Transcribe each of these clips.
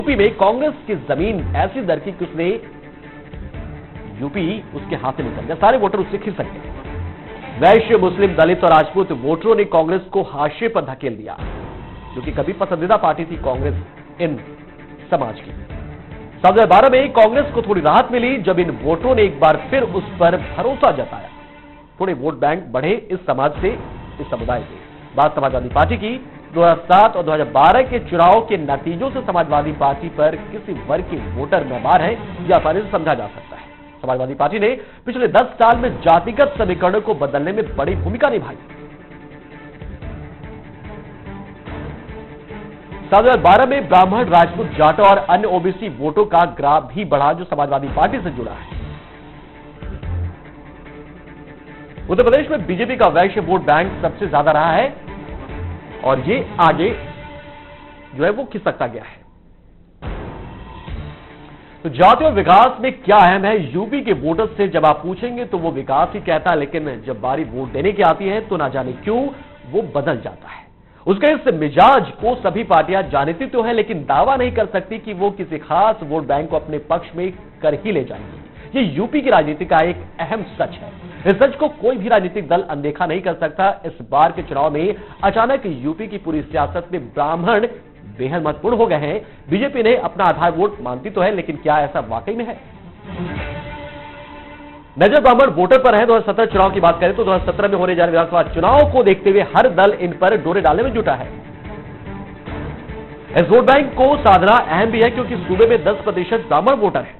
UP में कांग्रेस की जमीन ऐसी दरकी कि उसने यूपी उसके हाथ से निकल गया, सारे वोटर उससे खिसक गए। वैश्य, मुस्लिम, दलित और राजपूत वोटरों ने कांग्रेस को हाशिए पर धकेल दिया, जो कि कभी पसंदीदा पार्टी थी कांग्रेस इन समाज की। 2012 में कांग्रेस को थोड़ी राहत मिली जब इन वोटरों ने एक बार फिर उस पर भरोसा जताया। थोड़े वोट बैंक बढ़े इस समाज से, इस समुदाय से। बात समाजवादी पार्टी की 2007 और 2012 के चुनाव के नतीजों से समाजवादी पार्टी पर किसी वर्ग के वोटर मेहमान है यह आसानी से समझा जा सकता है। समाजवादी पार्टी ने पिछले 10 साल में जातिगत समीकरणों को बदलने में बड़ी भूमिका निभाई। 2012 में ब्राह्मण, राजपूत, जाटों और अन्य ओबीसी वोटों का ग्राफ भी बढ़ा जो समाजवादी पार्टी से जुड़ा है। उत्तर प्रदेश में बीजेपी का वैश्य वोट बैंक सबसे ज्यादा रहा है और ये आगे जो है वो खिसकता गया है। तो जाति और विकास में क्या अहम है यूपी के वोटर्स से जब आप पूछेंगे तो वो विकास ही कहता है, लेकिन जब बारी वोट देने की आती है तो ना जाने क्यों वो बदल जाता है। उसके इस मिजाज को सभी पार्टियां जानती तो है, लेकिन दावा नहीं कर सकती कि वो किसी खास वोट बैंक को अपने पक्ष में कर ही ले जाएंगी। ये यूपी की राजनीति का एक अहम सच है। इस सच को कोई भी राजनीतिक दल अनदेखा नहीं कर सकता। इस बार के चुनाव में अचानक यूपी की पूरी सियासत में ब्राह्मण बेहद महत्वपूर्ण हो गए हैं। बीजेपी ने अपना आधार वोट मानती तो है, लेकिन क्या ऐसा वाकई में है? नजर ब्राह्मण वोटर पर है। 2017 चुनाव की बात करें तो 2017 में होने जा रहे विधानसभा चुनाव को देखते हुए हर दल इन पर डोरे डालने में जुटा है। इस वोट बैंक को साधना अहम भी है क्योंकि सूबे में 10% ब्राह्मण वोटर है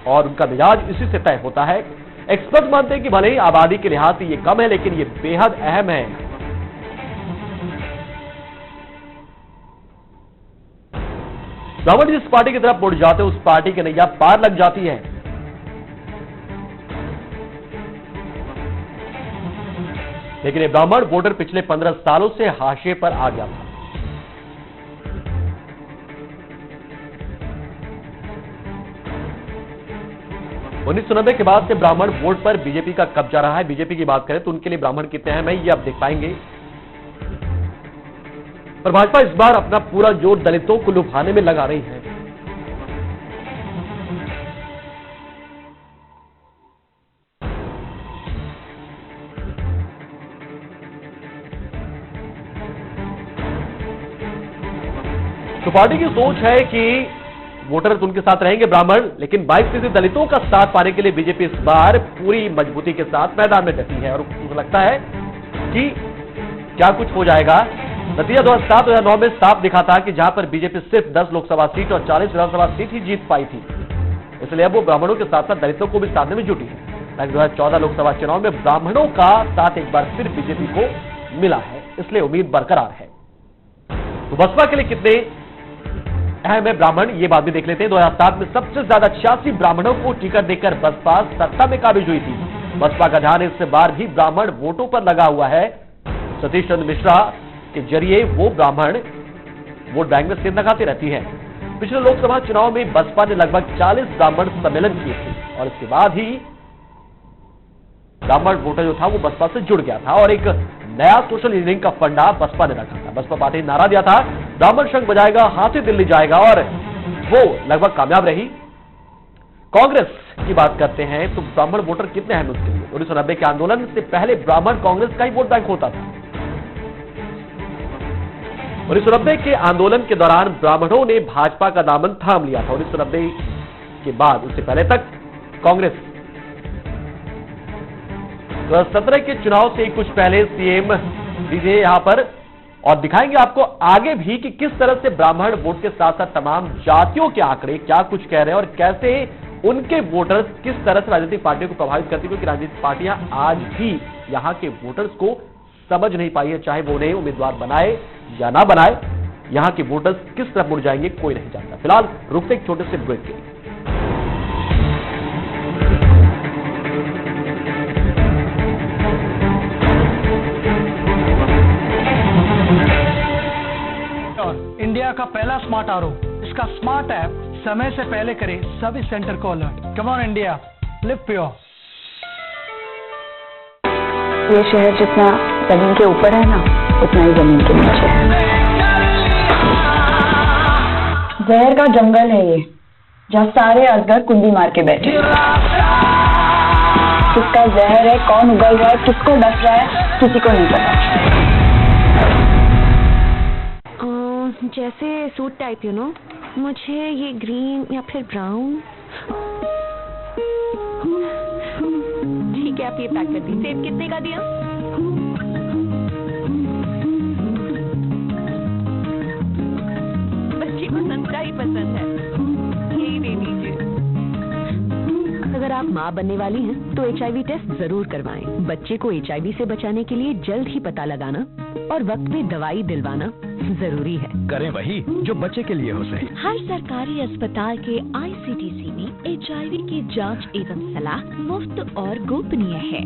और उनका मिजाज इसी से तय होता है। एक्सपर्ट मानते हैं कि भले ही आबादी के लिहाज से ये कम है, लेकिन ये बेहद अहम है। ब्राह्मण जिस पार्टी की तरफ मुड़ जाते हैं उस पार्टी की नैया पार लग जाती है। लेकिन ये ब्राह्मण वोटर पिछले 15 सालों से हाशिए पर आ गया था। उन्नीस सौ 1990 के बाद से ब्राह्मण वोट पर बीजेपी का कब्जा रहा है। बीजेपी की बात करें तो उनके लिए ब्राह्मण कितने अहम है ये आप देख पाएंगे। पर भाजपा इस बार अपना पूरा जोर दलितों को लुभाने में लगा रही है। तो पार्टी की सोच है कि वोटर उनके साथ रहेंगे ब्राह्मण, लेकिन 22% दलितों का साथ पाने के लिए बीजेपी इस बार पूरी मजबूती के साथ मैदान में डटी है और मुझे लगता है कि क्या कुछ हो जाएगा। नतीजा 2007-2009 में साफ दिखा था कि जहां पर बीजेपी सिर्फ 10 लोकसभा सीट और 40 विधानसभा सीट ही जीत पाई थी, इसलिए अब वो ब्राह्मणों के साथ साथ दलितों को भी साधने में जुटी है। ताकि 2014 लोकसभा चुनाव में ब्राह्मणों का साथ एक बार फिर बीजेपी को मिला है, इसलिए उम्मीद बरकरार है। तो बसपा के लिए कितने अहम है ब्राह्मण ये बात भी देख लेते हैं। 2007 में सबसे ज्यादा 86 ब्राह्मणों को टिकट देकर बसपा सत्ता में काबिज हुई थी। बसपा का ध्यान इस बार भी ब्राह्मण वोटों पर लगा हुआ है। सतीश चंद्र मिश्रा के जरिए वो ब्राह्मण वोट बैंक में सिर लगाती रहती है। पिछले लोकसभा चुनाव में बसपा ने लगभग 40 ब्राह्मण सम्मेलन किए थे और इसके बाद ही ब्राह्मण वोटर जो था वो बसपा से जुड़ गया था और एक नया सोशल इंजीनियरिंग का फंडा बसपा ने रखा था। बसपा पार्टी ने नारा दिया था ब्राह्मण शंख बजाएगा, हाथी दिल्ली जाएगा, और वो लगभग कामयाब रही। कांग्रेस की बात करते हैं तो ब्राह्मण वोटर कितने अहम उसके लिए? 1990 के आंदोलन से पहले ब्राह्मण कांग्रेस का ही वोट बैंक होता था। 1990 के आंदोलन के दौरान ब्राह्मणों ने भाजपा का दामन थाम लिया था। 1990 के बाद उससे पहले तक कांग्रेस 2017 के चुनाव से कुछ पहले सीएम दीजिए यहां पर और दिखाएंगे आपको आगे भी कि किस तरह से ब्राह्मण वोट के साथ साथ तमाम जातियों के आंकड़े क्या कुछ कह रहे हैं और कैसे उनके वोटर्स किस तरह से राजनीतिक पार्टियों को प्रभावित करती है, क्योंकि राजनीतिक पार्टियां आज भी यहां के वोटर्स को समझ नहीं पाई है, चाहे वो उन्हें उम्मीदवार बनाए या ना बनाए। यहां के वोटर्स किस तरफ मुड़ जाएंगे कोई नहीं जानता। फिलहाल रुकते एक छोटे से ब्रेक के लिए। इंडिया का पहला स्मार्ट आरओ, इसका स्मार्ट ऐप समय से पहले करे सभी सेंटर को alert. Come on India, live pure. ये शहर जितना जमीन के ऊपर है ना, उतना ही जमीन के नीचे है। जहर का जंगल है ये, जहाँ सारे अजगर कुंडी मार के बैठे। किसका जहर है, कौन उगल रहा है, किसको डस रहा है, किसी को नहीं पता। जैसे सूट टाइप, यू नो, मुझे ये ग्रीन या फिर ब्राउन। ठीक है, आप ये पैक कर दीजिए। सेब कितने का दिया? बच्चे को संतरा ही पसंद है, यही दे दीजिए। अगर आप माँ बनने वाली हैं तो HIV टेस्ट जरूर करवाएं। बच्चे को HIV से बचाने के लिए जल्द ही पता लगाना और वक्त पे दवाई दिलवाना जरूरी है। करें वही जो बच्चे के लिए हो सही। हर सरकारी अस्पताल के ICTC में HIV की जांच एवं सलाह मुफ्त और गोपनीय है।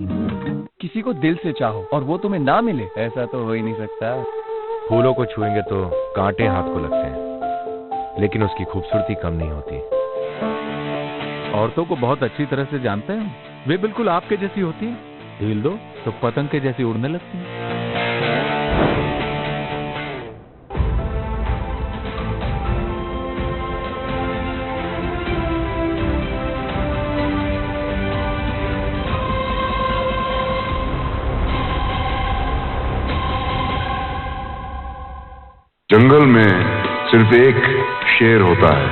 किसी को दिल से चाहो और वो तुम्हें ना मिले, ऐसा तो हो ही नहीं सकता। फूलों को छुएंगे तो कांटे हाथ को लगते हैं, लेकिन उसकी खूबसूरती कम नहीं होती। औरतों को बहुत अच्छी तरह से जानते हैं, वे बिल्कुल आपके जैसी होती है। ढील दो तो पतंग के जैसी उड़ने लगती है। जंगल में सिर्फ एक शेर होता है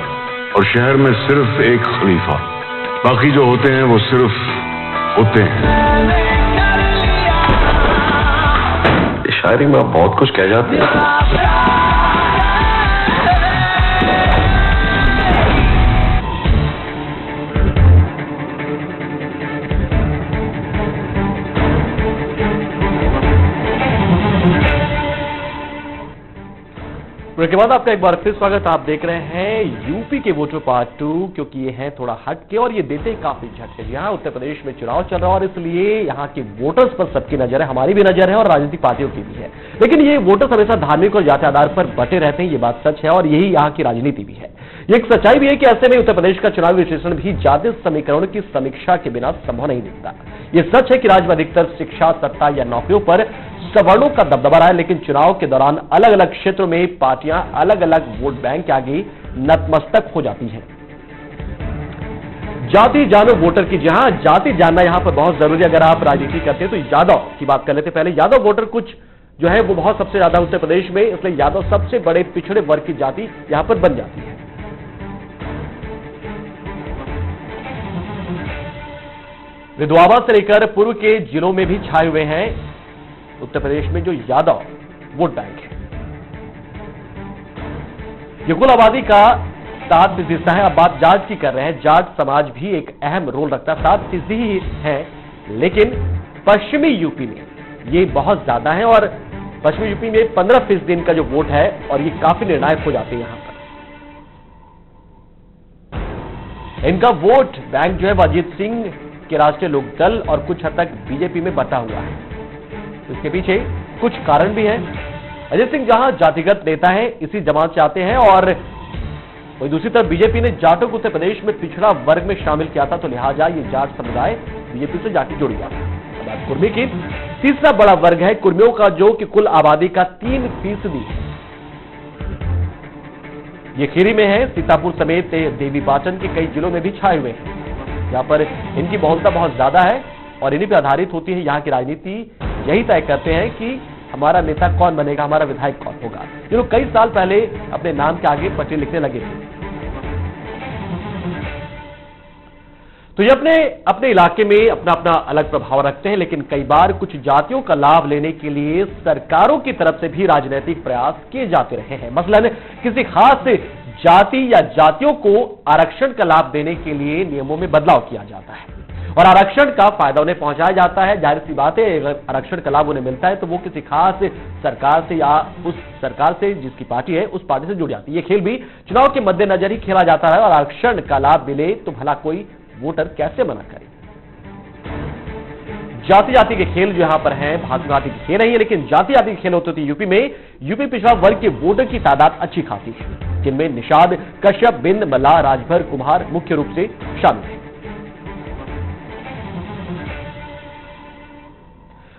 और शहर में सिर्फ एक खलीफा। बाकी जो होते हैं वो सिर्फ होते हैं। शायरी में आप बहुत कुछ कह जाते हैं। के बाद आपका एक बार फिर स्वागत। आप देख रहे हैं यूपी के वोटर पार्ट 2, क्योंकि ये है थोड़ा हटके और ये देते हैं काफी झटके। यहाँ उत्तर प्रदेश में चुनाव चल रहा है और इसलिए यहाँ के वोटर्स पर सबकी नजर है, हमारी भी नजर है और राजनीतिक पार्टियों की भी है। लेकिन ये वोटर्स हमेशा धार्मिक और जाति आधार पर बटे रहते हैं, ये बात सच है और यही यहाँ की राजनीति भी है। ये एक सच्चाई भी है कि ऐसे में उत्तर प्रदेश का चुनावी विश्लेषण भी जाति समीकरणों की समीक्षा के बिना संभव नहीं दिखता। ये सच है कि राज्य में अधिकतर शिक्षा, सत्ता या नौकरियों पर सवर्णों का दबदबा रहा है, लेकिन चुनाव के दौरान अलग अलग क्षेत्रों में पार्टियां अलग अलग वोट बैंक के आगे नतमस्तक हो जाती हैं। जाति जानो वोटर की, जहां जाति जानना यहां पर बहुत जरूरी है। अगर आप राजनीति करते हैं तो यादव की बात कर लेते हैं। पहले यादव वोटर कुछ जो है वो बहुत सबसे ज्यादा उत्तर प्रदेश में, इसलिए यादव सबसे बड़े पिछड़े वर्ग की जाति यहां पर बन जाती है। विधवावा से लेकर पूर्व के जिलों में भी छाए हुए हैं उत्तर प्रदेश में जो यादव वोट बैंक है। ये कुल आबादी का 7% हिस्सा है। अब बात जाट की कर रहे हैं। जाट समाज भी एक अहम रोल रखता है, 7% ही है, लेकिन पश्चिमी यूपी में ये बहुत ज्यादा है और पश्चिमी यूपी में 15% इनका जो वोट है और ये काफी निर्णायक हो जाते हैं। यहां पर इनका वोट बैंक जो है अजीत सिंह के राष्ट्रीय लोकदल और कुछ हद तक बीजेपी में बटा हुआ है। इसके पीछे कुछ कारण भी हैं। अजय सिंह जहां जातिगत नेता है, इसी जमात से आते हैं और वही दूसरी तरफ बीजेपी ने जाटों को उत्तर प्रदेश में पिछड़ा वर्ग में शामिल किया था, तो लिहाजा ये जाट समुदाय बीजेपी से जाके जुड़ गया था। अब बात कुर्मी की, तीसरा बड़ा वर्ग है कुर्मियों का, जो कि कुल आबादी का 3% है। ये खीरी में है, सीतापुर समेत देवी पाटन के कई जिलों में भी छाए हुए हैं। यहाँ पर इनकी बहुलता बहुत ज्यादा है और इन्हीं पर आधारित होती है यहाँ की राजनीति। यही तय करते हैं कि हमारा नेता कौन बनेगा, हमारा विधायक कौन होगा। ये लोग कई साल पहले अपने नाम के आगे पट्टी लिखने लगे थे। तो ये अपने अपने इलाके में अपना अपना अलग प्रभाव रखते हैं, लेकिन कई बार कुछ जातियों का लाभ लेने के लिए सरकारों की तरफ से भी राजनीतिक प्रयास किए जाते रहे हैं। मसलन किसी खास जाति या जातियों को आरक्षण का लाभ देने के लिए नियमों में बदलाव किया जाता है और आरक्षण का फायदा उन्हें पहुंचाया जाता है। जाहिर सी बात है, अगर आरक्षण का लाभ उन्हें मिलता है तो वो किसी खास सरकार से या उस सरकार से जिसकी पार्टी है उस पार्टी से जुड़ जाती है। ये खेल भी चुनाव के मद्देनजर ही खेला जाता है और आरक्षण का लाभ मिले तो भला कोई वोटर कैसे मना करे। जाति जाति के खेल जो यहां पर हैं, भांति भांति के खेल नहीं है, लेकिन जाति जाति के खेल होते थे यूपी में। यूपी पिछड़ा वर्ग के वोटर की तादाद अच्छी खासी है, जिनमें निषाद, कश्यप, बिंद, मल्लाह, राजभर, कुम्हार मुख्य रूप से शामिल है।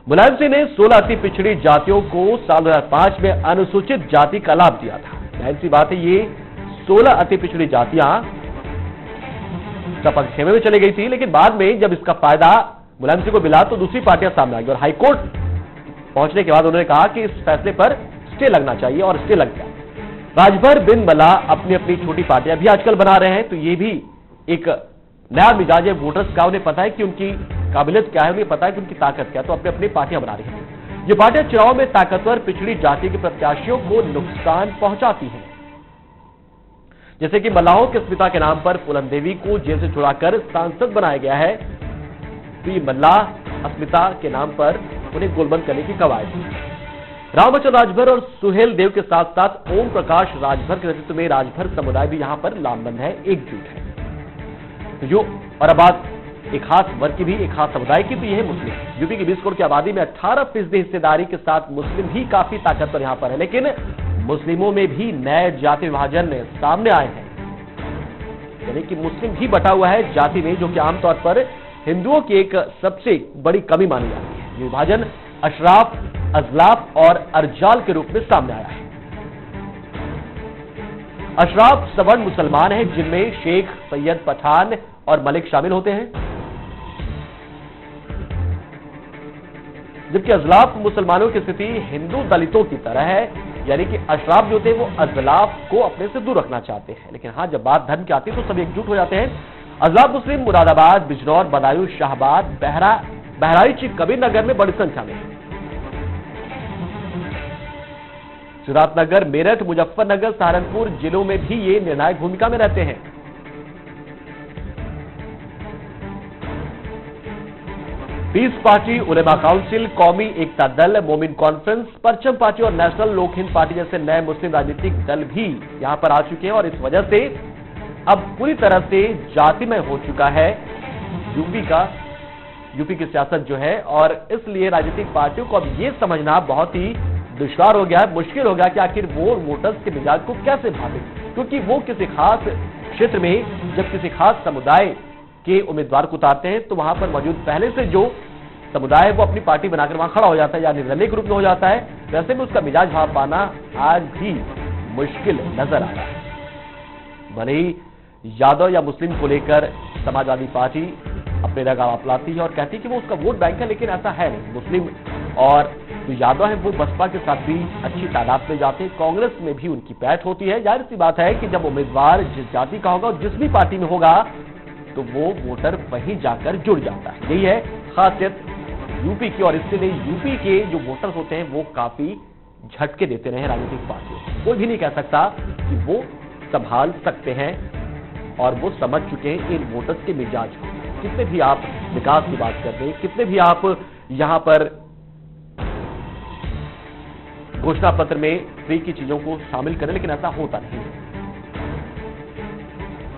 मुलायम सिंह ने 16 अति पिछड़ी जातियों को साल 2005 में अनुसूचित जाति का लाभ दिया था। जाहिर सी बात है, ये 16 अति पिछड़ी जातियां सपा खेमे में चली गई थी, लेकिन बाद में जब इसका फायदा मुलायम सिंह को मिला तो दूसरी पार्टियां सामने आ गई और हाईकोर्ट पहुंचने के बाद उन्होंने कहा कि इस फैसले पर स्टे लगना चाहिए और स्टे लग गया। राजभर बिन मला अपनी अपनी छोटी पार्टियां भी आजकल बना रहे हैं, तो ये भी एक नया मिजाज है वोटर्स का। उन्हें पता है कि उनकी काबिलियत क्या है, उन्हें पता है कि उनकी ताकत क्या है, तो अपनी अपनी पार्टियां बना रही हैं। ये पार्टियां चुनाव में ताकतवर पिछड़ी जाति के प्रत्याशियों को नुकसान पहुंचाती हैं। जैसे कि मल्लाहों की अस्मिता के नाम पर फूलन देवी को जेल से छुड़ाकर सांसद बनाया गया है, तो ये मल्लाह अस्मिता के नाम पर उन्हें गोलबंद करने की कवायद थी। रामचंद्र राजभर और सुहेल देव के साथ साथ ओम प्रकाश राजभर के नेतृत्व में राजभर समुदाय भी यहां पर लामबंद है, एकजुट है। तो जो और अब बात एक खास वर्ग की भी, एक खास समुदाय की, तो यह है मुस्लिम। यूपी की 20 करोड़ की आबादी में 18% हिस्सेदारी के साथ मुस्लिम भी काफी ताकतवर यहां पर है, लेकिन मुस्लिमों में भी नए जाति विभाजन सामने आए हैं, यानी कि मुस्लिम भी बटा हुआ है जाति में, जो कि आमतौर पर हिंदुओं की एक सबसे बड़ी कमी मानी जाती है। ये विभाजन अशराफ, अजलाफ और अर्जाल के रूप में सामने आया है। अशराफ सवर्ण मुसलमान हैं, जिनमें शेख, सैयद, पठान और मलिक शामिल होते हैं, जबकि अजलाफ मुसलमानों की स्थिति हिंदू दलितों की तरह है, यानी कि अशराफ जो थे वो अजलाफ को अपने से दूर रखना चाहते हैं। लेकिन हाँ, जब बात धर्म की आती है तो सभी एकजुट हो जाते हैं। अजलाफ मुस्लिम मुरादाबाद, बिजनौर, बदायूं, शाहबाद, बहराइच, कबीरनगर में बड़ी संख्या में है। सिद्धार्थनगर, मेरठ, मुजफ्फरनगर, सहारनपुर जिलों में भी ये निर्णायक भूमिका में रहते हैं। पीस पार्टी, उलेमा काउंसिल, कौमी एकता दल, मोमिन कॉन्फ्रेंस, परचम पार्टी और नेशनल लोक हिंद पार्टी जैसे नए मुस्लिम राजनीतिक दल भी यहां पर आ चुके हैं और इस वजह से अब पूरी तरह से जातिमय हो चुका है यूपी की सियासत जो है, और इसलिए राजनीतिक पार्टियों को अब यह समझना बहुत ही दुश्वार हो गया है, मुश्किल हो गया कि आखिर वो वोटर्स के मिजाज को कैसे भावे, क्योंकि वो किसी खास क्षेत्र में जब किसी खास समुदाय के उम्मीदवार को उतारते हैं तो वहां पर मौजूद पहले से जो समुदाय है वो अपनी पार्टी बनाकर वहां खड़ा हो जाता है या निर्दलीय ग्रुप में हो जाता है। वैसे में उसका मिजाज भाव पाना आज भी मुश्किल नजर आ रहा है। भले ही यादव या मुस्लिम को लेकर समाजवादी पार्टी अपने रंगा अपलाती है और कहती है कि वो उसका वोट बैंक है, लेकिन ऐसा है नहीं। मुस्लिम और जो यादव है वो बसपा के साथ भी अच्छी तादाद में जाते हैं, कांग्रेस में भी उनकी पैठ होती है। जाहिर सी बात है कि जब उम्मीदवार जिस जाति का होगा और जिस भी पार्टी में होगा तो वो वोटर वहीं जाकर जुड़ जाता है। यही है खासियत यूपी की, और इसलिए यूपी के जो वोटर्स होते हैं वो काफी झटके देते रहे राजनीतिक पार्टियों को। कोई भी नहीं कह सकता कि वो संभाल सकते हैं, और वो समझ चुके हैं इन वोटर्स के मिजाज को। कितने भी आप विकास की बात कर रहे हैं, कितने भी आप यहां पर घोषणा पत्र में फ्री की चीजों को शामिल करें, लेकिन ऐसा होता नहीं है।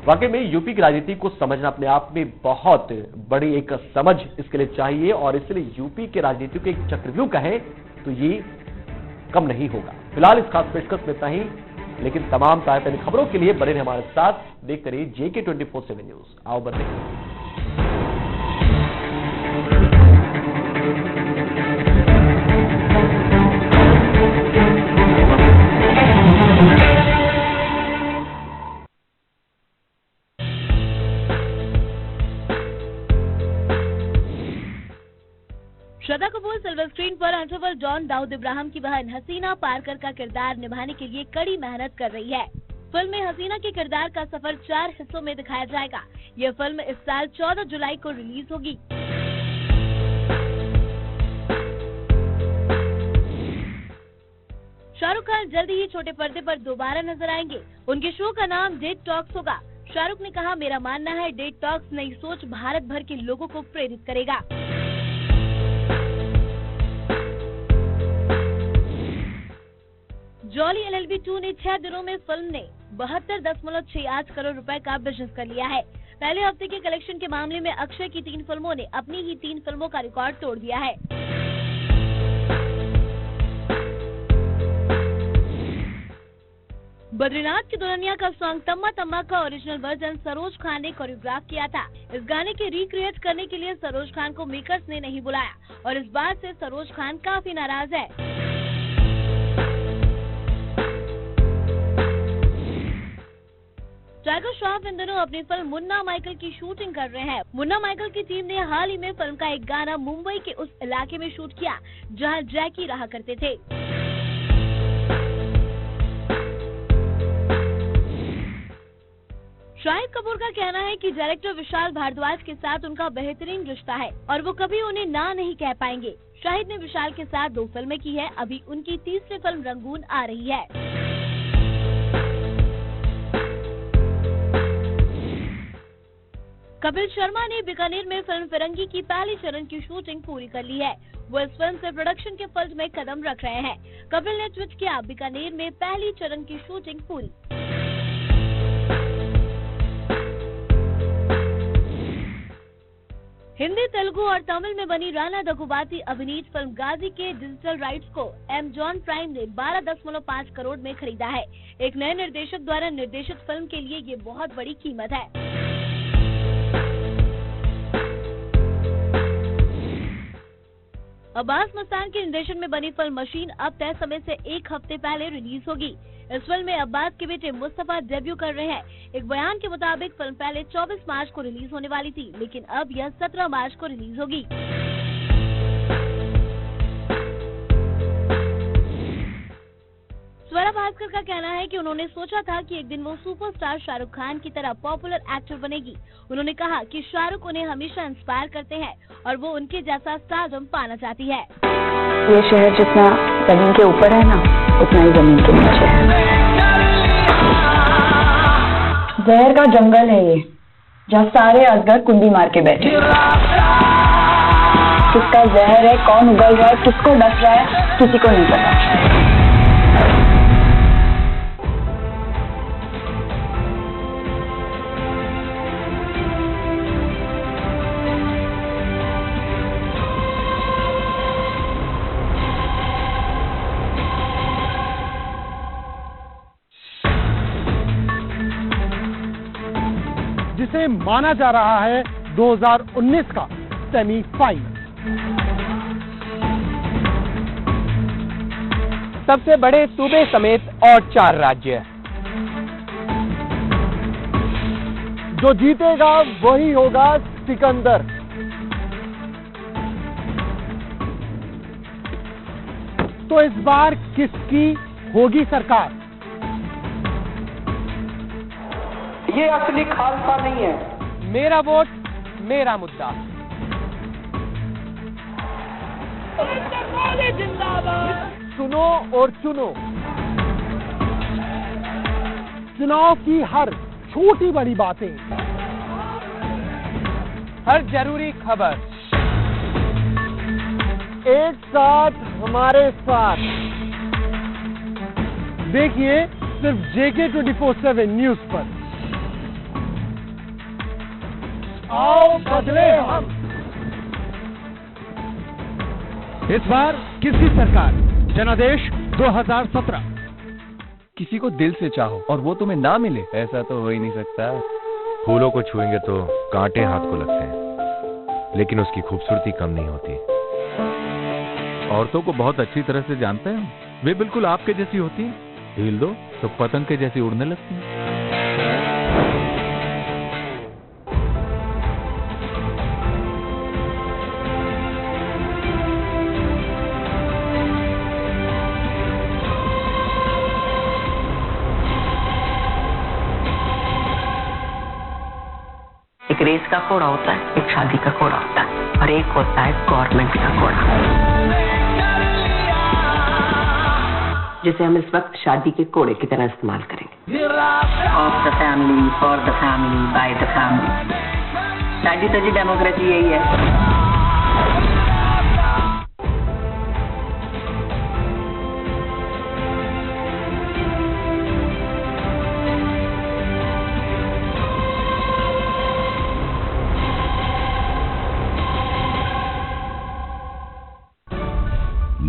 वाकई में यूपी की राजनीति को समझना अपने आप में बहुत बड़ी एक समझ इसके लिए चाहिए, और इसलिए यूपी के राजनीति को एक चक्रव्यूह कहें तो ये कम नहीं होगा। फिलहाल इस खास पेशकश में इतना ही, लेकिन तमाम ताजा खबरों के लिए बने रहे हमारे साथ, देखते रहिए JK 24/7 न्यूज। आओ बढ़ते श्रद्धा कपूर सिल्वर स्क्रीन पर अंडरवर्ल्ड डॉन दाऊद इब्राहिम की बहन हसीना पारकर का किरदार निभाने के लिए कड़ी मेहनत कर रही है। फिल्म में हसीना के किरदार का सफर 4 हिस्सों में दिखाया जाएगा। यह फिल्म इस साल 14 जुलाई को रिलीज होगी। शाहरुख खान जल्दी ही छोटे पर्दे पर दोबारा नजर आएंगे। उनके शो का नाम डेट टॉक्स होगा। शाहरुख ने कहा, मेरा मानना है डेट टॉक्स नई सोच भारत भर के लोगों को प्रेरित करेगा। जॉली LLB 2 ने 6 दिनों में फिल्म ने 72.68 करोड़ रुपए का बिजनेस कर लिया है। पहले हफ्ते के कलेक्शन के मामले में अक्षय की 3 फिल्मों ने अपनी ही 3 फिल्मों का रिकॉर्ड तोड़ दिया है। बद्रीनाथ की दुल्हनिया का सॉन्ग तम्मा तम्मा का ओरिजिनल वर्जन सरोज खान ने कोरियोग्राफ किया था। इस गाने के रिक्रिएट करने के लिए सरोज खान को मेकर्स ने नहीं बुलाया, और इस बात से सरोज खान काफी नाराज है। टाइगर श्रॉफ इन दिनों अपनी फिल्म मुन्ना माइकल की शूटिंग कर रहे हैं। मुन्ना माइकल की टीम ने हाल ही में फिल्म का एक गाना मुंबई के उस इलाके में शूट किया जहां जैकी रहा करते थे। शाहिद कपूर का कहना है कि डायरेक्टर विशाल भारद्वाज के साथ उनका बेहतरीन रिश्ता है और वो कभी उन्हें ना नहीं कह पाएंगे। शाहिद ने विशाल के साथ 2 फिल्में की है, अभी उनकी तीसरी फिल्म रंगून आ रही है। कपिल शर्मा ने बीकानेर में फिल्म फिरंगी की पहली चरण की शूटिंग पूरी कर ली है। वो इस फिल्म से प्रोडक्शन के फील्ड में कदम रख रहे हैं। कपिल ने ट्वीट किया, बीकानेर में पहली चरण की शूटिंग पूरी। हिंदी, तेलुगु और तमिल में बनी राणा दगुबाती अभिनीत फिल्म गाजी के डिजिटल राइट्स को Amazon प्राइम ने 12.5 करोड़ में खरीदा है। एक नए निर्देशक द्वारा निर्देशित फिल्म के लिए ये बहुत बड़ी कीमत है। अब्बास मस्तान के निर्देशन में बनी फिल्म मशीन अब तय समय से 1 हफ्ते पहले रिलीज होगी। इस फिल्म में अब्बास के बेटे मुस्तफा डेब्यू कर रहे हैं। एक बयान के मुताबिक फिल्म पहले 24 मार्च को रिलीज होने वाली थी, लेकिन अब यह 17 मार्च को रिलीज होगी। स्वरा भास्कर का कहना है कि उन्होंने सोचा था कि एक दिन वो सुपरस्टार शाहरुख खान की तरह पॉपुलर एक्टर बनेगी। उन्होंने कहा कि शाहरुख उन्हें हमेशा इंस्पायर करते हैं और वो उनके जैसा स्टारडम पाना चाहती है। ये शहर जितना जमीन के ऊपर है ना, उतना ही जमीन के नीचे है। जहर का जंगल है ये, जहाँ सारे अजगर कुंडी मार के बैठे। किसका जहर है, कौन उगल रहा है, किसको डस रहा है, किसी को नहीं पता। जिसे माना जा रहा है 2019 का सेमीफाइनल। सबसे बड़े सूबे समेत और 4 राज्य। जो जीतेगा वही होगा सिकंदर। तो इस बार किसकी होगी सरकार? ये असली खालसा नहीं है। मेरा वोट मेरा मुद्दा। सुनो और चुनो। चुनाव की हर छोटी बड़ी बातें, हर जरूरी खबर एक साथ हमारे साथ देखिए सिर्फ JK 24/7 न्यूज पर। आओ बदले हम। इस बार किसकी सरकार? जनादेश 2017। किसी को दिल से चाहो और वो तुम्हें ना मिले, ऐसा तो हो ही नहीं सकता। फूलों को छुएंगे तो कांटे हाथ को लगते हैं, लेकिन उसकी खूबसूरती कम नहीं होती। औरतों को बहुत अच्छी तरह से जानते हैं। वे बिल्कुल आपके जैसी होती हैं। ढील दो तो पतंग के जैसी उड़ने लगती हैं। एक रेस का घोड़ा होता है, एक शादी का घोड़ा होता है और एक होता है गवर्नमेंट का घोड़ा, जिसे हम इस वक्त शादी के घोड़े की तरह इस्तेमाल करेंगे। Of the family, for the family, by the family. शादी तो जी डेमोक्रेसी यही है।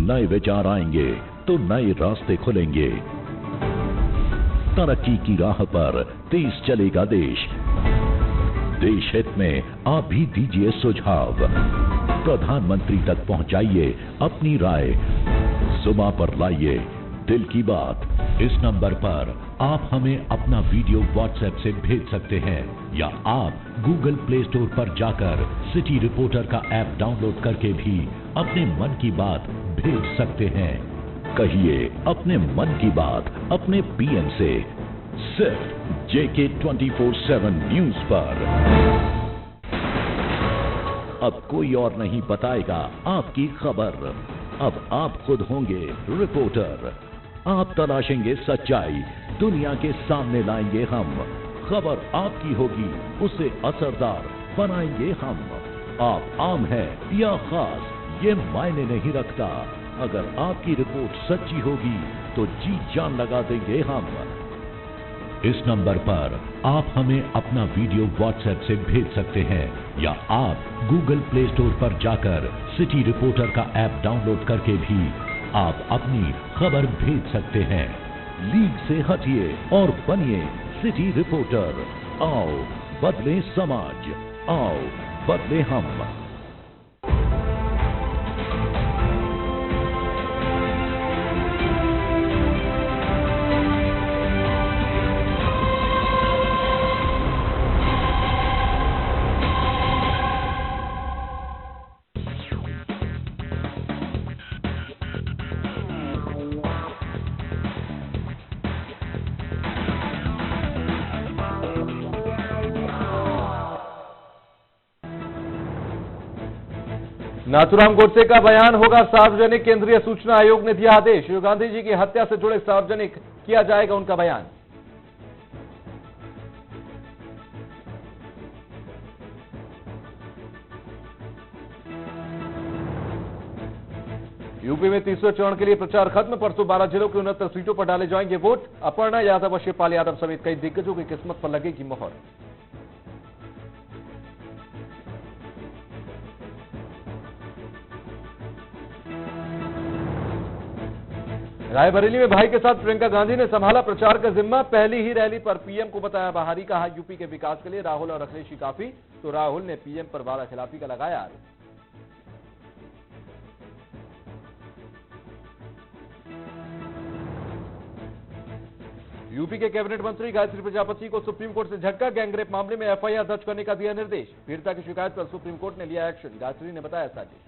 नए विचार आएंगे तो नए रास्ते खुलेंगे। तरक्की की राह पर तेज चलेगा देश। देश हित में आप भी दीजिए सुझाव। प्रधानमंत्री तक पहुंचाइए अपनी राय। सुमा पर लाइए दिल की बात। इस नंबर पर आप हमें अपना वीडियो व्हाट्सएप से भेज सकते हैं या आप गूगल प्ले स्टोर पर जाकर सिटी रिपोर्टर का ऐप डाउनलोड करके भी अपने मन की बात भेज सकते हैं। कहिए अपने मन की बात अपने पीएम से, सिर्फ JK 24/7 न्यूज पर। अब कोई और नहीं बताएगा आपकी खबर, अब आप खुद होंगे रिपोर्टर। आप तलाशेंगे सच्चाई, दुनिया के सामने लाएंगे हम। खबर आपकी होगी, उसे असरदार बनाएंगे हम। आप आम हैं या खास, ये मायने नहीं रखता। अगर आपकी रिपोर्ट सच्ची होगी तो जी जान लगा देंगे हम। इस नंबर पर आप हमें अपना वीडियो व्हाट्सएप से भेज सकते हैं या आप गूगल प्ले स्टोर पर जाकर सिटी रिपोर्टर का ऐप डाउनलोड करके भी आप अपनी खबर भेज सकते हैं। लीग से हटिए और बनिए सिटी रिपोर्टर। आओ बदले समाज, आओ बदले हम। नाथूराम गोडसे का बयान होगा सार्वजनिक, केंद्रीय सूचना आयोग ने दिया आदेश। राजीव गांधी जी की हत्या से जुड़े सार्वजनिक किया जाएगा उनका बयान। यूपी में तीसरे चरण के लिए प्रचार खत्म, परसों 12 जिलों की 69 सीटों पर डाले जाएंगे वोट। अपर्णा यादव और शिवपाल यादव समेत कई दिग्गजों की किस्मत पर लगेगी मोहर। रायबरेली में भाई के साथ प्रियंका गांधी ने संभाला प्रचार का जिम्मा। पहली ही रैली पर पीएम को बताया बाहरी, कहा यूपी के विकास के लिए राहुल और अखिलेश ही काफी। तो राहुल ने पीएम पर वादा खिलाफी का लगाया आरोप। यूपी के कैबिनेट मंत्री गायत्री प्रजापति को सुप्रीम कोर्ट से झटका, गैंगरेप मामले में एफआईआर दर्ज करने का दिया निर्देश। पीड़िता की शिकायत पर सुप्रीम कोर्ट ने लिया एक्शन, गायत्री ने बताया साजिश।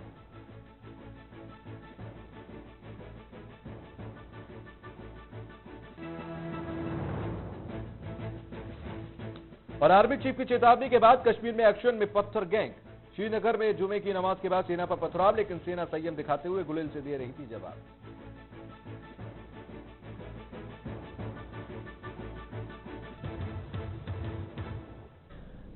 और आर्मी चीफ की चेतावनी के बाद कश्मीर में एक्शन में पत्थर गैंग। श्रीनगर में जुमे की नमाज के बाद सेना पर पथराव, लेकिन सेना संयम दिखाते हुए गुलेल से दे रही थी जवाब।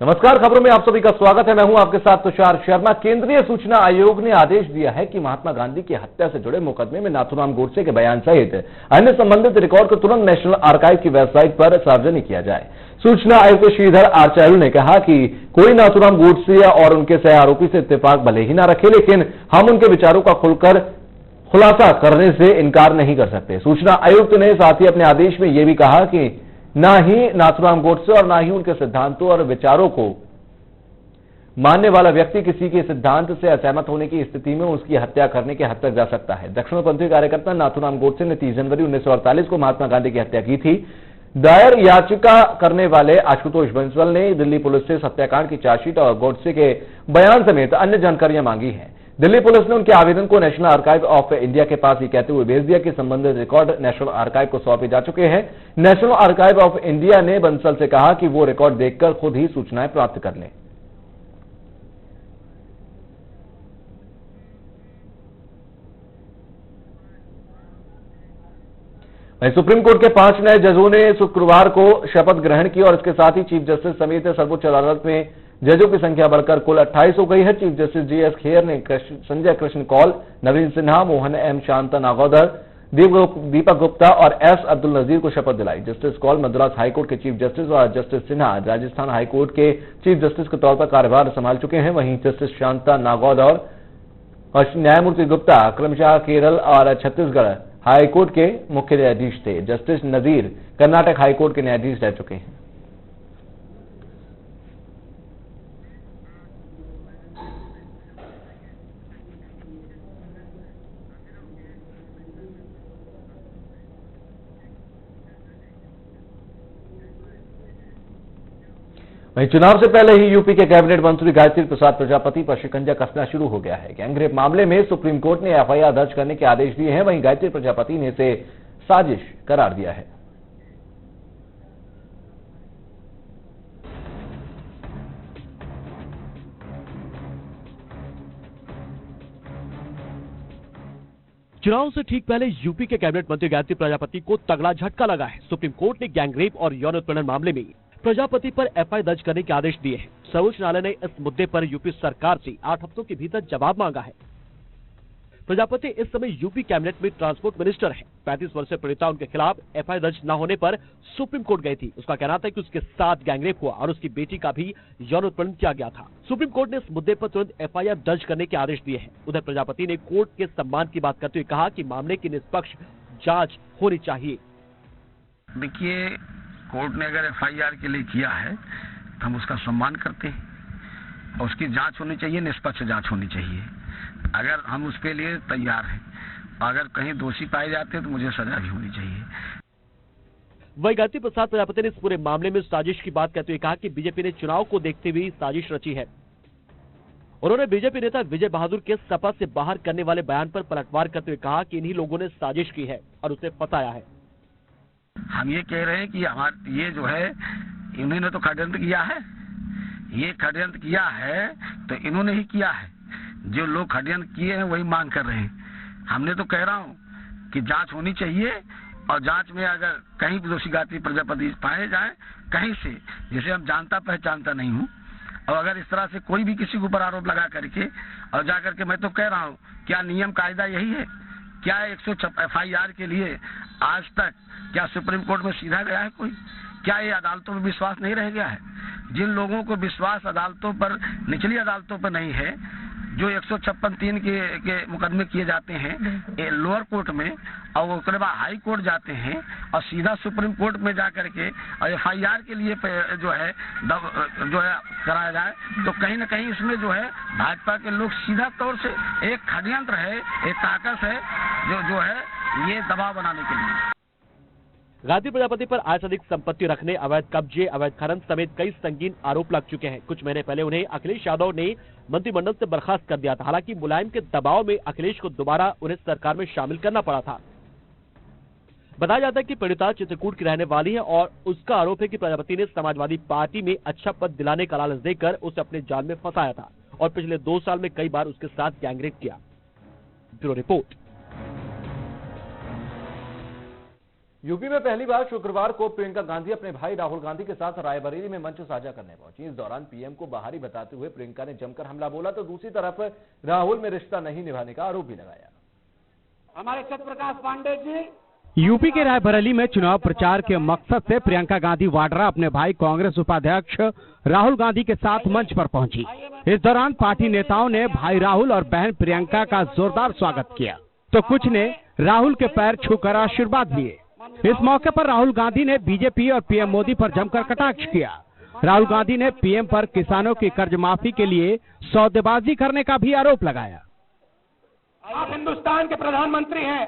नमस्कार, खबरों में आप सभी का स्वागत है। मैं हूं आपके साथ तुषार शर्मा। केंद्रीय सूचना आयोग ने आदेश दिया है कि महात्मा गांधी की हत्या से जुड़े मुकदमे में नाथूराम गोडसे के बयान सहित अन्य संबंधित रिकॉर्ड को तुरंत नेशनल आर्काइव की वेबसाइट पर सार्वजनिक किया जाए। सूचना आयुक्त श्रीधर आचार्य ने कहा कि कोई नाथूराम गोडसे और उनके सह आरोपी से इत्तेफाक भले ही ना रखे, लेकिन हम उनके विचारों का खुलकर खुलासा करने से इनकार नहीं कर सकते। सूचना आयुक्त ने साथ ही अपने आदेश में यह भी कहा कि ना ही नाथूराम गोडसे और ना ही उनके सिद्धांतों और विचारों को मानने वाला व्यक्ति किसी के सिद्धांत से असहमत होने की स्थिति में उसकी हत्या करने के हद तक जा सकता है। दक्षिणपंथी कार्यकर्ता नाथूराम गोडसे ने 30 जनवरी 1948 को महात्मा गांधी की हत्या की थी। दायर याचिका करने वाले आशुतोष बंसल ने दिल्ली पुलिस से हत्याकांड की चार्जशीट और गोडसे के बयान समेत अन्य जानकारियां मांगी हैं। दिल्ली पुलिस ने उनके आवेदन को नेशनल आर्काइव ऑफ इंडिया के पास ही कहते हुए भेज दिया कि संबंधित रिकॉर्ड नेशनल आर्काइव को सौंपे जा चुके हैं। नेशनल आर्काइव ऑफ इंडिया ने बंसल से कहा कि वो रिकॉर्ड देखकर खुद ही सूचनाएं प्राप्त कर लें। सुप्रीम कोर्ट के 5 नए जजों ने शुक्रवार को शपथ ग्रहण की और इसके साथ ही चीफ जस्टिस समेत सर्वोच्च अदालत में जजों की संख्या बढ़कर कुल 28 हो गई है। चीफ जस्टिस जीएस खेर ने संजय कृष्ण कौल, नवीन सिन्हा, मोहन एम शांता नागौदर, दीपक गुप्ता और एस अब्दुल नजीर को शपथ दिलाई। जस्टिस कौल मद्रास हाईकोर्ट के चीफ जस्टिस और जस्टिस सिन्हा राजस्थान हाईकोर्ट के चीफ जस्टिस के तौर पर कार्यभार संभाल चुके हैं। वहीं जस्टिस शांता नागौदर और न्यायमूर्ति गुप्ता क्रमशः केरल और छत्तीसगढ़ हाईकोर्ट के मुख्य न्यायाधीश थे। जस्टिस नजीर कर्नाटक हाईकोर्ट के न्यायाधीश रह चुके हैं। वहीं चुनाव से पहले ही यूपी के कैबिनेट मंत्री गायत्री प्रसाद प्रजापति पर शिकंजा कसना शुरू हो गया है। गैंगरेप मामले में सुप्रीम कोर्ट ने एफआईआर दर्ज करने के आदेश दिए हैं। वहीं गायत्री प्रजापति ने इसे साजिश करार दिया है। चुनाव से ठीक पहले यूपी के कैबिनेट मंत्री गायत्री प्रजापति को तगड़ा झटका लगा है। सुप्रीम कोर्ट ने गैंगरेप और यौन उत्पीड़न मामले में प्रजापति पर एफआईआर दर्ज करने के आदेश दिए हैं। सर्वोच्च न्यायालय ने इस मुद्दे पर यूपी सरकार से 8 हफ्तों के भीतर जवाब मांगा है। प्रजापति इस समय यूपी कैबिनेट में ट्रांसपोर्ट मिनिस्टर है। 35 वर्षीय पीड़िता उनके खिलाफ एफआईआर दर्ज न होने पर सुप्रीम कोर्ट गई थी। उसका कहना था कि उसके साथ गैंगरेप हुआ और उसकी बेटी का भी यौन उत्पीड़न किया गया था। सुप्रीम कोर्ट ने इस मुद्दे पर तुरंत एफआईआर दर्ज करने के आदेश दिए हैं। उधर प्रजापति ने कोर्ट के सम्मान की बात करते हुए कहा कि मामले की निष्पक्ष जांच होनी चाहिए। देखिए, कोर्ट ने अगर एफआईआर के लिए किया है तो हम उसका सम्मान करते हैं और उसकी जांच होनी चाहिए, निष्पक्ष जांच होनी चाहिए। अगर हम उसके लिए तैयार हैं, अगर कहीं दोषी पाए जाते हैं तो मुझे सजा भी होनी चाहिए। वहीं गायत्री प्रसाद प्रजापति ने इस पूरे मामले में साजिश की बात करते हुए कहा कि बीजेपी ने चुनाव को देखते हुए साजिश रची है। उन्होंने बीजेपी नेता विजय बहादुर के सपा से बाहर करने वाले बयान पर पलटवार करते हुए कहा कि इन्हीं लोगों ने साजिश की है और उसे फंसाया है। हम ये कह रहे हैं कि हमारे ये जो है, इन्होंने तो षड्यंत्र किया है। ये षड्यंत्र किया है तो इन्होंने ही किया है। जो लोग षड्यंत्र किए हैं वही मांग कर रहे हैं। हमने तो कह रहा हूं कि जांच होनी चाहिए और जांच में अगर कहीं दोषी गायत्री प्रजापति पाए जाए कहीं से, जिसे हम जानता पहचानता नहीं हूं, और अगर इस तरह से कोई भी किसी के ऊपर आरोप लगा करके और जा करके, मैं तो कह रहा हूं, क्या नियम कायदा यही है? क्या 106 एफआईआर के लिए आज तक क्या सुप्रीम कोर्ट में सीधा गया है कोई? क्या ये अदालतों में विश्वास नहीं रह गया है? जिन लोगों को विश्वास अदालतों पर, निचली अदालतों पर नहीं है, जो 156(3) के मुकदमे किए जाते हैं लोअर कोर्ट में और उसके बाद हाई कोर्ट जाते हैं और सीधा सुप्रीम कोर्ट में जा करके और एफआईआर के लिए जो है कराया जाए, तो कहीं न कहीं इसमें जो है भाजपा के लोग सीधा तौर से एक षड्यंत्र है, एक ताकत है जो है ये दबाव बनाने के लिए। गायत्री प्रजापति पर आज अधिक संपत्ति रखने, अवैध कब्जे, अवैध खनन समेत कई संगीन आरोप लग चुके हैं। कुछ महीने पहले उन्हें अखिलेश यादव ने मंत्रिमंडल से बर्खास्त कर दिया था। हालांकि मुलायम के दबाव में अखिलेश को दोबारा उन्हें सरकार में शामिल करना पड़ा था। बताया जाता है कि पीड़िता चित्रकूट की रहने वाली है और उसका आरोप है कि प्रजापति ने समाजवादी पार्टी में अच्छा पद दिलाने का लालच देकर उसे अपने जाल में फंसाया था और पिछले 2 साल में कई बार उसके साथ गैंगरेप किया। Bureau report. यूपी में पहली बार शुक्रवार को प्रियंका गांधी अपने भाई राहुल गांधी के साथ रायबरेली में मंच साझा करने पहुंची। इस दौरान पीएम को बाहरी बताते हुए प्रियंका ने जमकर हमला बोला तो दूसरी तरफ राहुल में रिश्ता नहीं निभाने का आरोप भी लगाया। हमारे सत्यप्रकाश पांडे जी यूपी के रायबरेली में चुनाव प्रचार के मकसद से प्रियंका गांधी वाड्रा अपने भाई कांग्रेस उपाध्यक्ष राहुल गांधी के साथ मंच पर पहुंची। इस दौरान पार्टी नेताओं ने भाई राहुल और बहन प्रियंका का जोरदार स्वागत किया तो कुछ ने राहुल के पैर छूकर आशीर्वाद लिए। इस मौके पर राहुल गांधी ने बीजेपी और पीएम मोदी पर जमकर कटाक्ष किया। राहुल गांधी ने पीएम पर किसानों की कर्ज माफी के लिए सौदेबाजी करने का भी आरोप लगाया। आप हिंदुस्तान के प्रधानमंत्री हैं,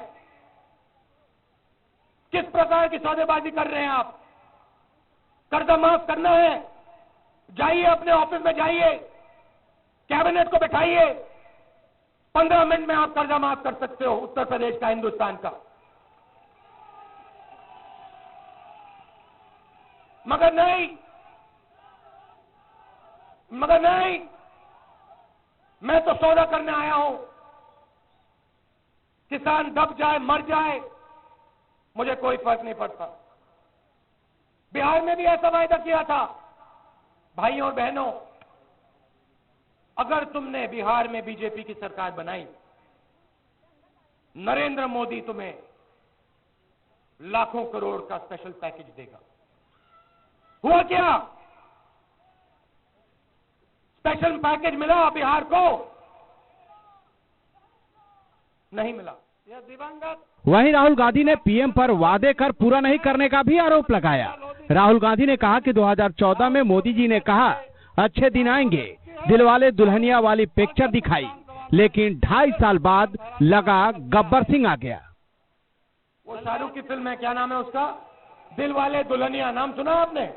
किस प्रकार की सौदेबाजी कर रहे हैं आप? कर्जा माफ करना है, जाइए अपने ऑफिस में जाइए, कैबिनेट को बैठाइए, 15 मिनट में आप कर्जा माफ कर सकते हो उत्तर प्रदेश का, हिंदुस्तान का। मगर नहीं, मैं तो सौदा करने आया हूं। किसान दब जाए, मर जाए, मुझे कोई फर्क नहीं पड़ता। बिहार में भी ऐसा वायदा किया था। भाइयों और बहनों, अगर तुमने बिहार में बीजेपी की सरकार बनाई, नरेंद्र मोदी तुम्हें लाखों करोड़ का स्पेशल पैकेज देगा। हुआ क्या? स्पेशल पैकेज मिला बिहार को? नहीं मिला। यह दिवंगत। वहीं राहुल गांधी ने पीएम पर वादे कर पूरा नहीं करने का भी आरोप लगाया। राहुल गांधी ने कहा कि 2014 में मोदी जी ने कहा अच्छे दिन आएंगे, दिलवाले दुल्हनिया वाली पिक्चर दिखाई, लेकिन 2.5 साल बाद लगा गब्बर सिंह आ गया। वो शाहरुख की फिल्म है, क्या नाम है उसका? दिलवाले दुल्हनिया, नाम सुना आपने?